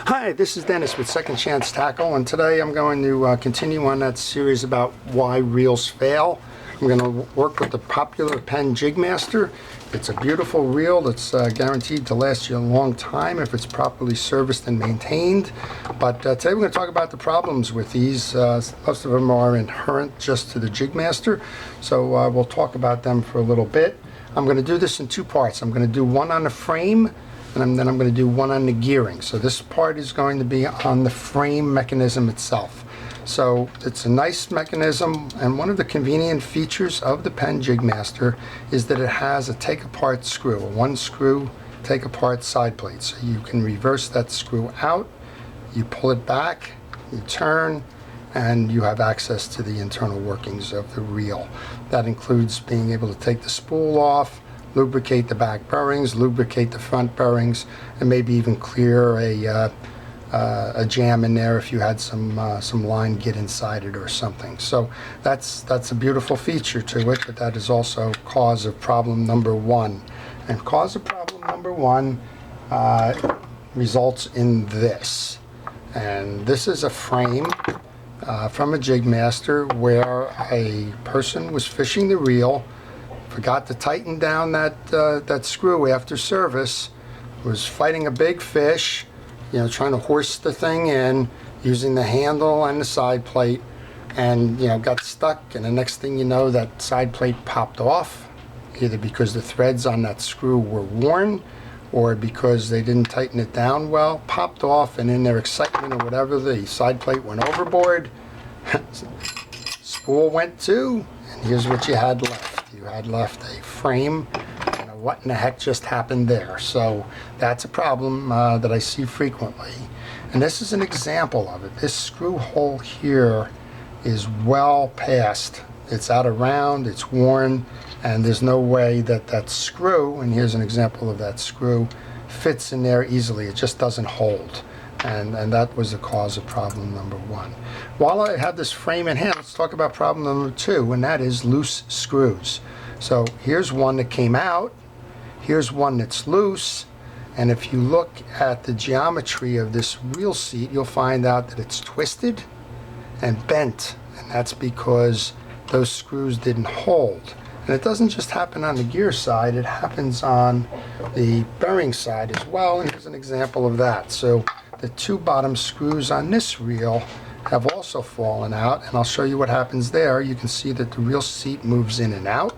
Hi, this is Dennis with Second Chance Tackle, and today I'm going to continue on that series about why reels fail. I'm going to work with the popular Penn JigMaster. It's a beautiful reel that's guaranteed to last you a long time if it's properly serviced and maintained. But today we're going to talk about the problems with these. Most of them are inherent just to the JigMaster, so we'll talk about them for a little bit. I'm going to do this in two parts. I'm going to do one on the frame, and then I'm going to do one on the gearing. So this part is going to be on the frame mechanism itself. So it's a nice mechanism, and one of the convenient features of the Penn JigMaster is that it has a take-apart screw, a one screw take-apart side plate. So you can reverse that screw out, you pull it back, you turn, and you have access to the internal workings of the reel. That includes being able to take the spool off, lubricate the back bearings, lubricate the front bearings, and maybe even clear a jam in there if you had some line get inside it or something. So that's a beautiful feature to it, but that is also cause of problem number one. And cause of problem number one results in this. And this is a frame from a JigMaster where a person was fishing the reel, forgot to tighten down that screw after service, was fighting a big fish, trying to horse the thing in using the handle and the side plate, and got stuck, and the next thing you know, that side plate popped off, either because the threads on that screw were worn or because they didn't tighten it down well, popped off, and in their excitement or whatever, the side plate went overboard, spool went too, and here's what you had left. You had left a frame. What in the heck just happened there? So that's a problem that I see frequently, and this is an example of it. This screw hole here is well past, it's out of round, it's worn, and there's no way that screw, and here's an example of that screw, fits in there easily. It just doesn't hold, and that was the cause of problem number one. While I have this frame in hand, let's talk about problem number two, and that is loose screws. So here's one that came out, here's one that's loose, and if you look at the geometry of this reel seat, you'll find out that it's twisted and bent, and that's because those screws didn't hold. And it doesn't just happen on the gear side, it happens on the bearing side as well, and here's an example of that. So the two bottom screws on this reel have also fallen out, and I'll show you what happens there. You can see that the reel seat moves in and out,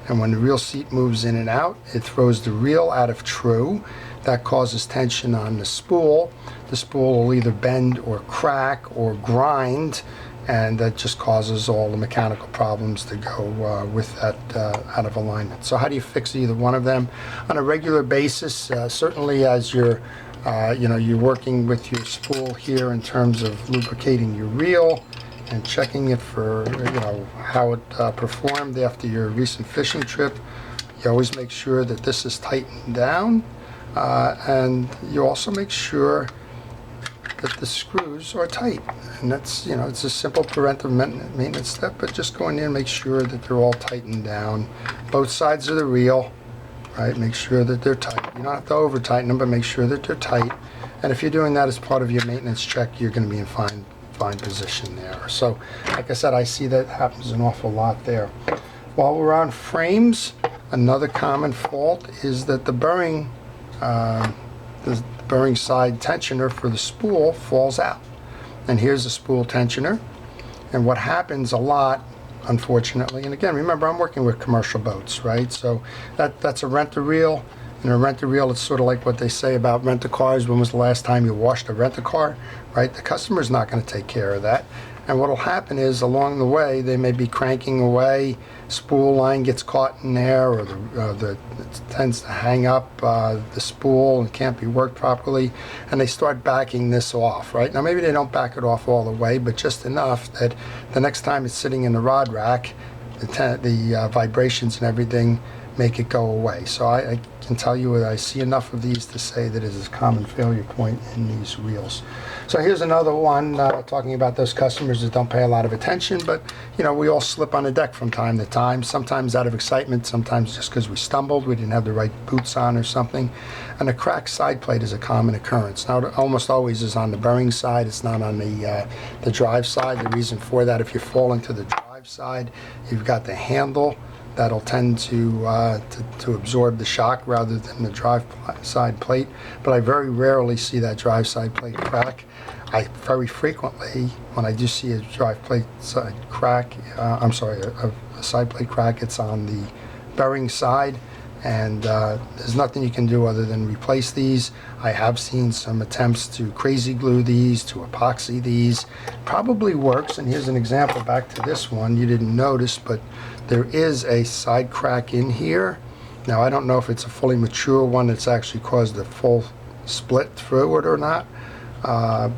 and when the reel seat moves in and out, it throws the reel out of true. That causes tension on the spool. The spool will either bend or crack or grind, and that just causes all the mechanical problems that go with that out of alignment. So how do you fix either one of them? On a regular basis, certainly as you're working with your spool here in terms of lubricating your reel and checking it for how it performed after your recent fishing trip. You always make sure that this is tightened down, and you also make sure that the screws are tight. And that's it's a simple preventive maintenance step, but just go in there and make sure that they're all tightened down, both sides of the reel. Right, make sure that they're tight. You don't have to over tighten them, but make sure that they're tight. And if you're doing that as part of your maintenance check, you're going to be in fine position there. So like I said, I see that happens an awful lot there. While we're on frames, another common fault is that the bearing side tensioner for the spool falls out. And here's the spool tensioner, and what happens a lot, unfortunately, and again, remember, I'm working with commercial boats, right? So that's a rent-a-reel. In a rent-a-reel, it's sort of like what they say about rent-a-cars. When was the last time you washed a rent-a-car, right? The customer's not going to take care of that. And what will happen is, along the way, they may be cranking away, spool line gets caught in there, or it tends to hang up the spool and can't be worked properly, and they start backing this off, right? Now, maybe they don't back it off all the way, but just enough that the next time it's sitting in the rod rack, the vibrations and everything make it go away. So I can tell you that I see enough of these to say that it is a common failure point in these reels. So here's another one talking about those customers that don't pay a lot of attention, but you know, we all slip on the deck from time to time, sometimes out of excitement, sometimes just because we stumbled, we didn't have the right boots on or something. And a cracked side plate is a common occurrence. Now, it almost always is on the bearing side, it's not on the drive side. The reason for that, if you're falling to the drive side, you've got the handle that'll tend to absorb the shock rather than the drive side plate. But I very rarely see that drive side plate crack. I very frequently, when I do see a drive plate side crack, a side plate crack, it's on the bearing side, and there's nothing you can do other than replace these. I have seen some attempts to crazy glue these, to epoxy these. Probably works, and here's an example back to this one. You didn't notice, but there is a side crack in here. Now, I don't know if it's a fully mature one that's actually caused a full split through it or not,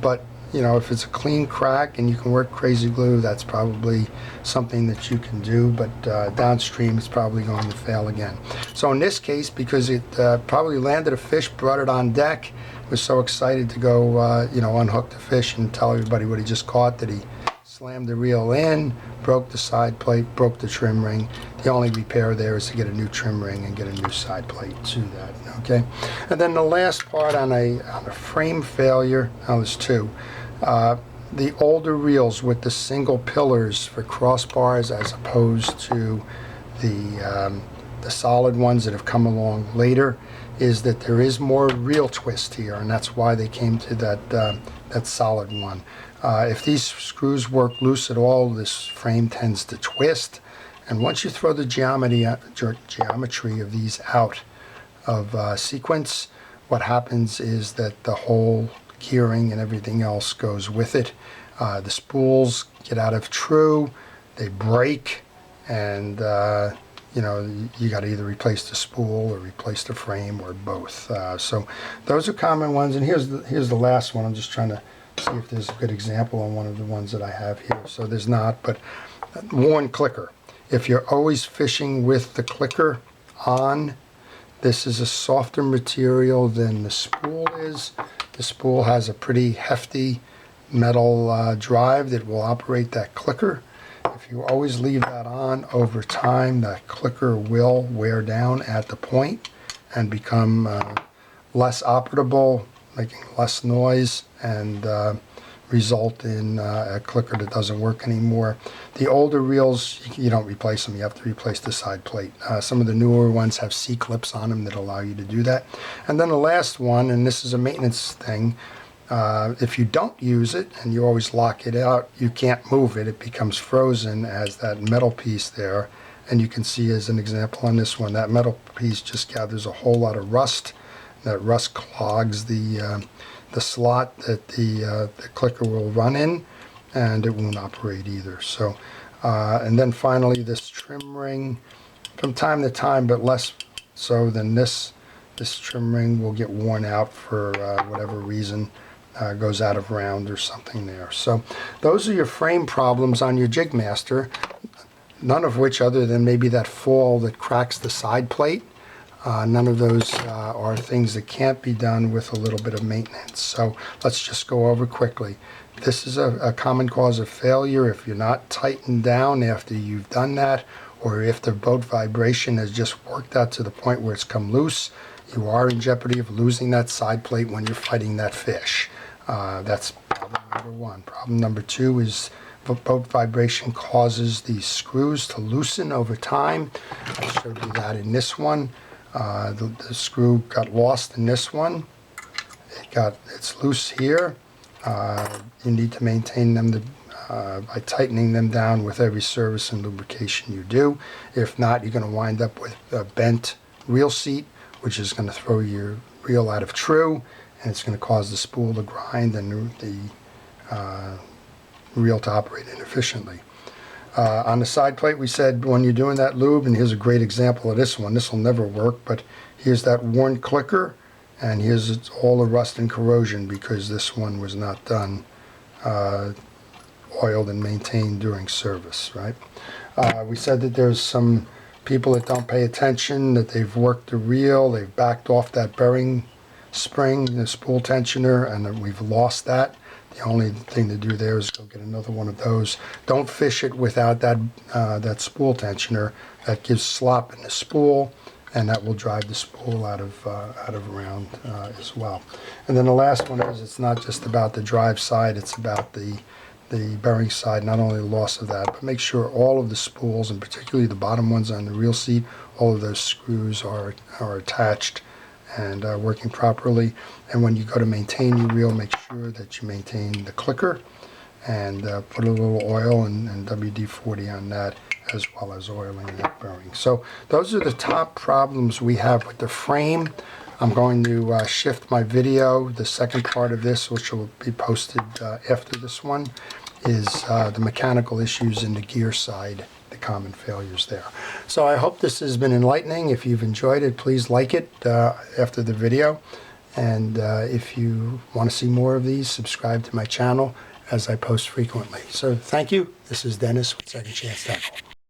but you know, if it's a clean crack and you can work crazy glue, that's probably something that you can do, but downstream it's probably going to fail again. So in this case, because it probably landed a fish, brought it on deck, was so excited to go you know, unhook the fish and tell everybody what he just caught, that he slammed the reel in, broke the side plate, broke the trim ring. The only repair there is to get a new trim ring and get a new side plate to that, okay? And then the last part on a frame failure, now there's two. The older reels with the single pillars for crossbars as opposed to the solid ones that have come along later, is that there is more reel twist here, and that's why they came to that solid one. If these screws work loose at all, this frame tends to twist, and once you throw the geometry of these out of sequence, what happens is that the whole gearing and everything else goes with it. The spools get out of true, they break, and you know, you got to either replace the spool or replace the frame or both. So those are common ones, and here's the last one. I'm just trying to see if there's a good example on one of the ones that I have here. So there's not, but worn clicker. If you're always fishing with the clicker on, this is a softer material than the spool is. The spool has a pretty hefty metal drive that will operate that clicker. If you always leave that on, over time that clicker will wear down at the point and become less operable, making less noise, and result in a clicker that doesn't work anymore. The older reels, you don't replace them, you have to replace the side plate. Some of the newer ones have C-clips on them that allow you to do that. And then the last one, and this is a maintenance thing, if you don't use it and you always lock it out, you can't move it. It becomes frozen as that metal piece there. And you can see as an example on this one, that metal piece just gathers a whole lot of rust. That rust clogs the slot that the clicker will run in, and it won't operate either. So, and then finally this trim ring, from time to time, but less so than this trim ring will get worn out for whatever reason, goes out of round or something there. So those are your frame problems on your JigMaster, none of which other than maybe that fall that cracks the side plate. None of those are things that can't be done with a little bit of maintenance. So let's just go over quickly. This is a common cause of failure if you're not tightened down after you've done that, or if the boat vibration has just worked out to the point where it's come loose. You are in jeopardy of losing that side plate when you're fighting that fish. That's problem number one. Problem number two is boat vibration causes these screws to loosen over time. I showed you that in this one. The screw got lost in this one. It's loose here. You need to maintain them by tightening them down with every service and lubrication you do. If not, you're going to wind up with a bent reel seat, which is going to throw your reel out of true, and it's going to cause the spool to grind and the reel to operate inefficiently. On the side plate, we said when you're doing that lube, and here's a great example of this one. This will never work, but here's that worn clicker, and here's all the rust and corrosion because this one was not done, oiled and maintained during service, right? We said that there's some people that don't pay attention, that they've worked the reel, they've backed off that bearing spring, the spool tensioner, and then we've lost that. The only thing to do there is go get another one of those. Don't fish it without that that spool tensioner. That gives slop in the spool, and that will drive the spool out of round as well. And then the last one is, it's not just about the drive side, it's about the bearing side, not only the loss of that, but make sure all of the spools, and particularly the bottom ones on the reel seat, all of those screws are attached and working properly. And when you go to maintain your reel, make sure that you maintain the clicker and put a little oil and WD-40 on that, as well as oiling that bearing. So those are the top problems we have with the frame. I'm going to shift my video. The second part of this, which will be posted after this one, is the mechanical issues in the gear side, the common failures there. So I hope this has been enlightening. If you've enjoyed it, please like it after the video. And if you want to see more of these, subscribe to my channel, as I post frequently. So thank you. This is Dennis with Second Chance Tackle.